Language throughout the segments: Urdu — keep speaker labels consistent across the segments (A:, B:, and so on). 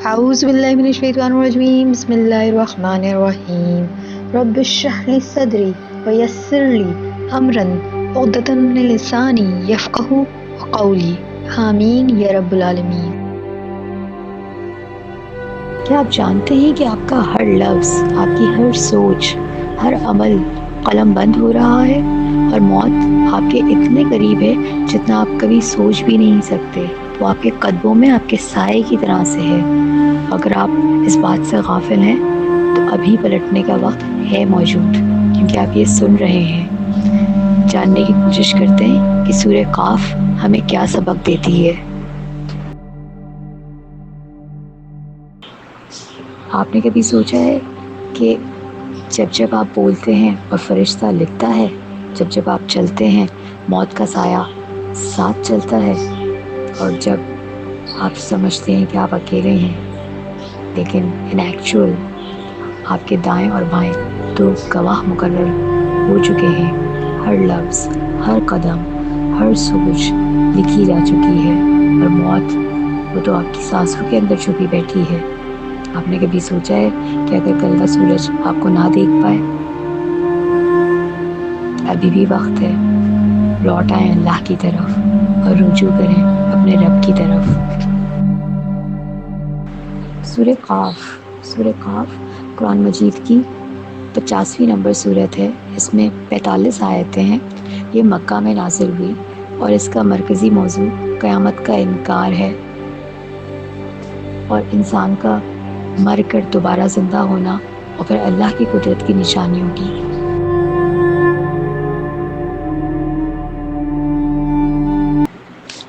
A: أعوذ بالله من الشيطان الرجيم بسم الله الرحمن الرحيم رب اشرح لي صدري ويسر لي أمرا عقدة من لساني يفقهوا قولي آمین یا رب العالمین۔ کیا آپ جانتے ہیں کہ آپ کا ہر لفظ، آپ کی ہر سوچ، ہر عمل قلم بند ہو رہا ہے اور موت آپ کے اتنے قریب ہے جتنا آپ کبھی سوچ بھی نہیں سکتے، وہ آپ کے قدموں میں آپ کے سائے کی طرح سے ہے۔ اگر آپ اس بات سے غافل ہیں تو ابھی پلٹنے کا وقت ہے موجود، کیونکہ آپ یہ سن رہے ہیں۔ جاننے کی کوشش کرتے ہیں کہ سورہ قاف ہمیں کیا سبق دیتی ہے۔ آپ نے کبھی سوچا ہے کہ جب آپ بولتے ہیں اور فرشتہ لکھتا ہے، جب آپ چلتے ہیں موت کا سایہ ساتھ چلتا ہے، اور جب آپ سمجھتے ہیں کہ آپ اکیلے ہیں لیکن ان ایکچوئل آپ کے دائیں اور بائیں دو گواہ مقرر ہو چکے ہیں۔ ہر لفظ، ہر قدم، ہر سوچ لکھی جا چکی ہے، اور موت وہ تو آپ کی سانسوں کے اندر چھپی بیٹھی ہے۔ آپ نے کبھی سوچا ہے کہ اگر کل کا سورج آپ کو نہ دیکھ پائے؟ ابھی بھی وقت ہے، لوٹ آئیں اللہ کی طرف اور رجوع کریں اپنے رب کی طرف۔ سورہ قاف قرآن مجید کی 85ویں نمبر سورت ہے۔ اس میں 45 آیتیں ہیں۔ یہ مکہ میں نازل ہوئی اور اس کا مرکزی موضوع قیامت کا انکار ہے اور انسان کا مر کر دوبارہ زندہ ہونا اور پھر اللہ کی قدرت کی نشانیوں کی۔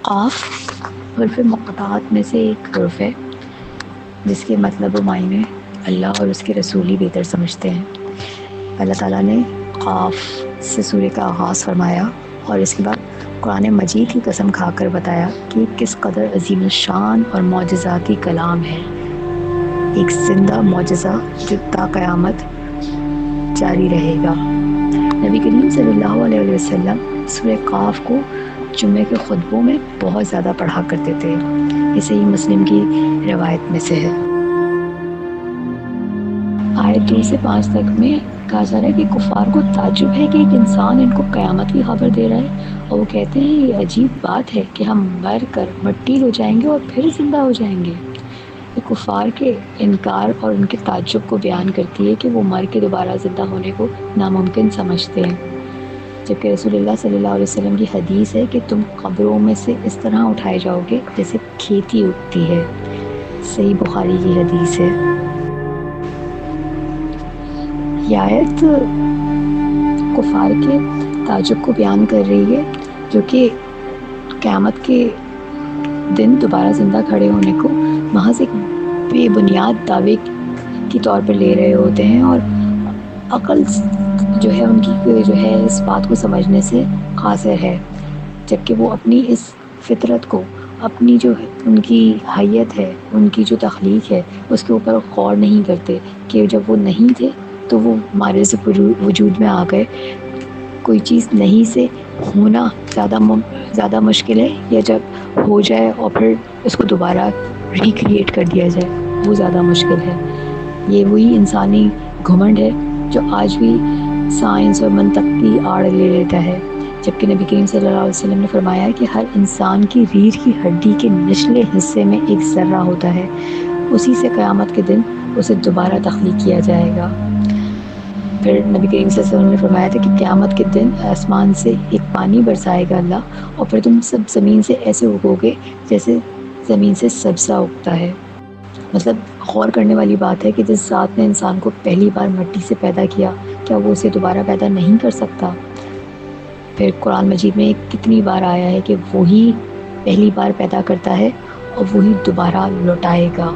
A: قاف حروف مقطعات میں سے ایک حرف ہے جس کے مطلب و معنی اللہ اور اس کے رسول ہی بہتر سمجھتے ہیں۔ اللہ تعالیٰ نے قاف سے سورہ کا آغاز فرمایا اور اس کے بعد قرآن مجید کی قسم کھا کر بتایا کہ کس قدر عظیم الشان اور معجزاتی کلام ہے، ایک زندہ معجزہ جو تا قیامت جاری رہے گا۔ نبی کریم صلی اللہ علیہ وسلم سورہ قاف کو جمعے کے خطبوں میں بہت زیادہ پڑھا کرتے تھے۔ یہ صحیح مسلم کی روایت میں سے ہے۔ آیت 2 سے 5 تک میں کہا جا رہا ہے کہ کفار کو تعجب ہے کہ ایک انسان ان کو قیامت کی خبر دے رہا ہے، اور وہ کہتے ہیں یہ عجیب بات ہے کہ ہم مر کر مٹی ہو جائیں گے اور پھر زندہ ہو جائیں گے۔ یہ کفار کے انکار اور ان کے تعجب کو بیان کرتی ہے کہ وہ مر کے دوبارہ زندہ ہونے کو ناممکن سمجھتے ہیں، جبکہ رسول اللہ صلی اللہ علیہ وسلم کی حدیث ہے کہ تم قبروں میں سے اس طرح اٹھائے جاؤ گے جیسے کھیتی اگتی ہے۔ صحیح بخاری کی حدیث ہے۔ یہ آیت کفار کے تعجب کو بیان کر رہی ہے جو کہ قیامت کے دن دوبارہ زندہ کھڑے ہونے کو محض ایک بے بنیاد دعوے کے طور پر لے رہے ہوتے ہیں، اور عقل جو ہے ان کی جو ہے اس بات کو سمجھنے سے قاصر ہے، جبکہ وہ اپنی اس فطرت کو، اپنی جو ان کی حیت ہے، ان کی جو تخلیق ہے، اس کے اوپر غور نہیں کرتے کہ جب وہ نہیں تھے تو وہ ہمارے سے وجود میں آ گئے۔ کوئی چیز نہیں سے ہونا زیادہ مشکل ہے، یا جب ہو جائے اور پھر اس کو دوبارہ ریکریٹ کر دیا جائے وہ زیادہ مشکل ہے۔ یہ وہی انسانی گھمنڈ ہے جو آج بھی سائنس اور منطق کی آڑ لے لیتا ہے، جبکہ نبی کریم صلی اللہ علیہ وسلم نے فرمایا کہ ہر انسان کی ریڑھ کی ہڈی کے نچلے حصے میں ایک ذرہ ہوتا ہے، اسی سے قیامت کے دن اسے دوبارہ تخلیق کیا جائے گا۔ پھر نبی کریم صلی اللہ علیہ وسلم نے فرمایا تھا کہ قیامت کے دن آسمان سے ایک پانی برسائے گا اللہ، اور پھر تم سب زمین سے ایسے اگو گے جیسے زمین سے سبزہ اگتا ہے۔ مطلب غور کرنے والی بات ہے کہ جس ذات نے انسان کو پہلی بار مٹی سے پیدا کیا، کیا وہ اسے دوبارہ پیدا نہیں کر سکتا؟ پھر قرآن مجید میں کتنی بار آیا ہے کہ وہی پہلی بار پیدا کرتا ہے اور وہی دوبارہ لوٹائے گا۔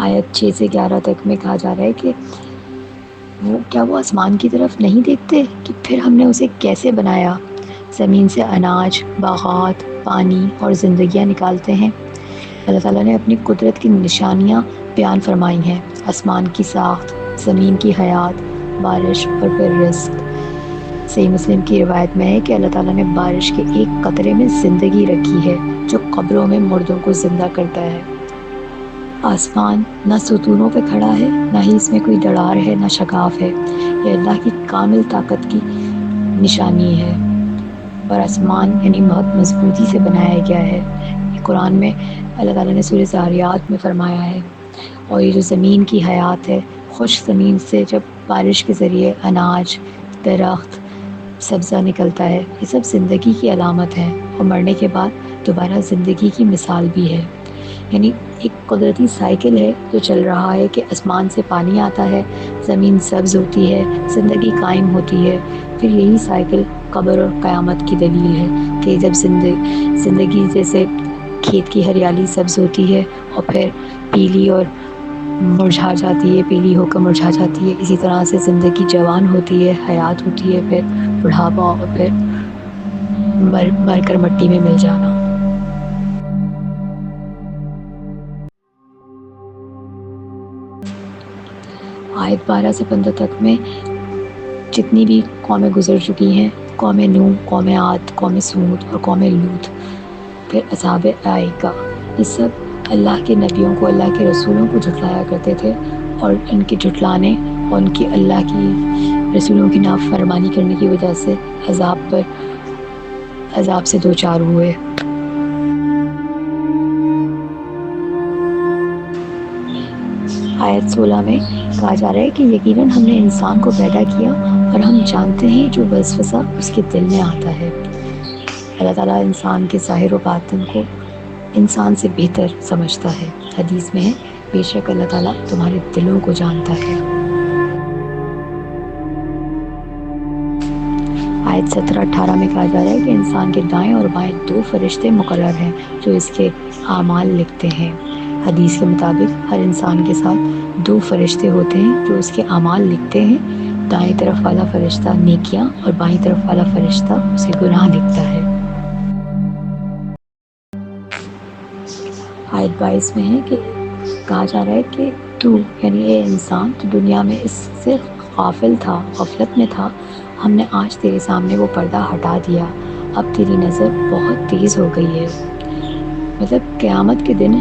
A: آیت 6 سے 11 تک میں کہا جا رہا ہے کہ وہ آسمان کی طرف نہیں دیکھتے کہ پھر ہم نے اسے کیسے بنایا، زمین سے اناج، باغات، پانی اور زندگیاں نکالتے ہیں۔ اللہ تعالیٰ نے اپنی قدرت کی نشانیاں بیان فرمائی ہیں، آسمان کی ساخت، زمین کی حیات، بارش اور پھر رزق۔ صحیح مسلم کی روایت میں ہے کہ اللہ تعالیٰ نے بارش کے ایک قطرے میں زندگی رکھی ہے جو قبروں میں مردوں کو زندہ کرتا ہے۔ آسمان نہ ستونوں پہ کھڑا ہے، نہ ہی اس میں کوئی دڑار ہے، نہ شگاف ہے۔ یہ اللہ کی کامل طاقت کی نشانی ہے، اور آسمان یعنی بہت مضبوطی سے بنایا گیا ہے۔ یہ قرآن میں اللہ تعالیٰ نے سورہ ذاریات میں فرمایا ہے۔ اور یہ جو زمین کی حیات ہے، خشک زمین سے جب بارش کے ذریعے اناج، درخت، سبزہ نکلتا ہے، یہ سب زندگی کی علامت ہے، اور مرنے کے بعد دوبارہ زندگی کی مثال بھی ہے۔ یعنی ایک قدرتی سائیکل ہے جو چل رہا ہے کہ آسمان سے پانی آتا ہے، زمین سبز ہوتی ہے، زندگی قائم ہوتی ہے، پھر یہی سائیکل قبر اور قیامت کی دلیل ہے کہ جب زندگی جیسے کھیت کی ہریالی سبز ہوتی ہے اور پھر پیلی اور مرجھا جاتی ہے، پیلی ہو کر مرجھا جاتی ہے، اسی طرح سے زندگی جوان ہوتی ہے، حیات ہوتی ہے، پھر بڑھاپا اور پھر مر کر مٹی میں مل جانا۔ آیت 12 سے 15 تک میں جتنی بھی قومیں گزر چکی ہیں، قوم نوح، قوم عاد، قوم سمود اور قوم لوط، پھر اصحاب ایکہ، یہ سب اللہ کے نبیوں کو، اللہ کے رسولوں کو جھٹلایا کرتے تھے، اور ان کے جھٹلانے اور ان کی اللہ کی رسولوں کی نافرمانی کرنے کی وجہ سے عذاب سے دوچار ہوئے۔ آیت 16 میں کہا جا رہا ہے کہ یقیناً ہم نے انسان کو پیدا کیا اور ہم جانتے ہیں جو وسوسہ اس کے دل میں آتا ہے۔ اللہ تعالیٰ انسان کے ظاہر و باطن کو انسان سے بہتر سمجھتا ہے۔ حدیث میں ہے بے شک اللہ تعالیٰ تمہارے دلوں کو جانتا ہے۔ آیت 17-18 میں کہا جا رہا ہے کہ انسان کے دائیں اور بائیں 2 فرشتے مقرر ہیں جو اس کے اعمال لکھتے ہیں۔ حدیث کے مطابق ہر انسان کے ساتھ 2 فرشتے ہوتے ہیں جو اس کے اعمال لکھتے ہیں۔ دائیں طرف والا فرشتہ نیکیاں اور بائیں طرف والا فرشتہ اسے گناہ لکھتا ہے۔ آیت 22 میں ہے کہ کہا جا رہا ہے کہ تو یعنی اے انسان تو دنیا میں اس سے غافل تھا، غفلت میں تھا، ہم نے آج تیرے سامنے وہ پردہ ہٹا دیا، اب تیری نظر بہت تیز ہو گئی ہے۔ مطلب قیامت کے دن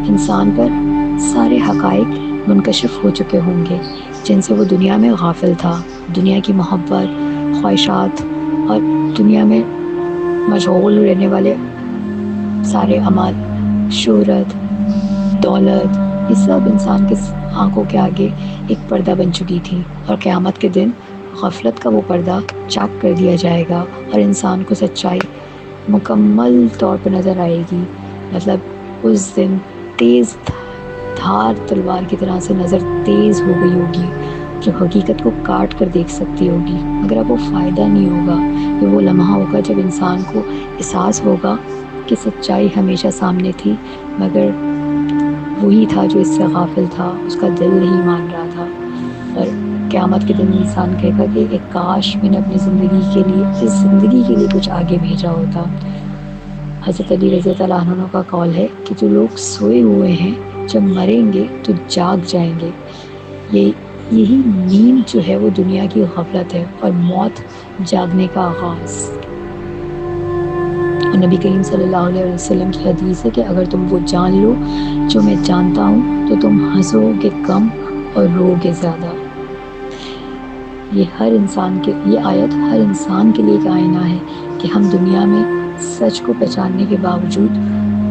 A: انسان پر سارے حقائق منکشف ہو چکے ہوں گے جن سے وہ دنیا میں غافل تھا۔ دنیا کی محبت، خواہشات اور دنیا میں مشغول رہنے والے سارے اعمال، شہرت، دولت، یہ سب انسان کے آنکھوں کے آگے ایک پردہ بن چکی تھی، اور قیامت کے دن غفلت کا وہ پردہ چاک کر دیا جائے گا اور انسان کو سچائی مکمل طور پر نظر آئے گی۔ مطلب اس دن تیز دھار تلوار کی طرح سے نظر تیز ہو گئی ہوگی جو حقیقت کو کاٹ کر دیکھ سکتی ہوگی، مگر اب وہ فائدہ نہیں ہوگا۔ یہ وہ لمحہ ہوگا جب انسان کو احساس ہوگا کہ سچائی ہمیشہ سامنے تھی، مگر وہی تھا جو اس سے غافل تھا، اس کا دل نہیں مان رہا تھا۔ اور قیامت کے دن انسان کہے گا کہ ایک کاش میں نے اپنی زندگی کے لیے، اس زندگی کے لیے کچھ آگے بھیجا ہوتا۔ حضرت علی رضی اللہ عنہ کا قول ہے کہ جو لوگ سوئے ہوئے ہیں جب مریں گے تو جاگ جائیں گے۔ یہی نیند جو ہے وہ دنیا کی غفلت ہے، اور موت جاگنے کا آغاز۔ اور نبی کریم صلی اللہ علیہ وسلم کی حدیث ہے کہ اگر تم وہ جان لو جو میں جانتا ہوں تو تم ہنسو گے کم اور رو گے زیادہ۔ یہ آیت ہر انسان کے لیے ایک آئینہ ہے کہ ہم دنیا میں سچ کو پہچاننے کے باوجود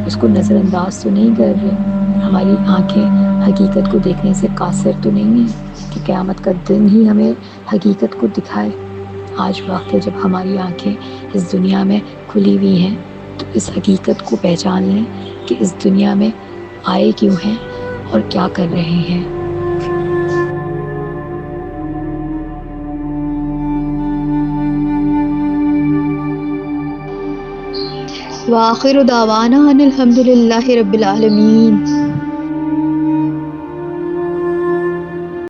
A: اس کو نظر انداز تو نہیں کر رہے، ہماری آنکھیں حقیقت کو دیکھنے سے قاصر تو نہیں ہیں کہ قیامت کا دن ہی ہمیں حقیقت کو دکھائے۔ آج وقت ہے جب ہماری آنکھیں اس دنیا میں کھلی ہوئی ہیں تو اس حقیقت کو پہچان لیں کہ اس دنیا میں آئے کیوں ہیں اور کیا کر رہے ہیں۔
B: وآخر دعوانا ان الحمد للہ رب العالمین۔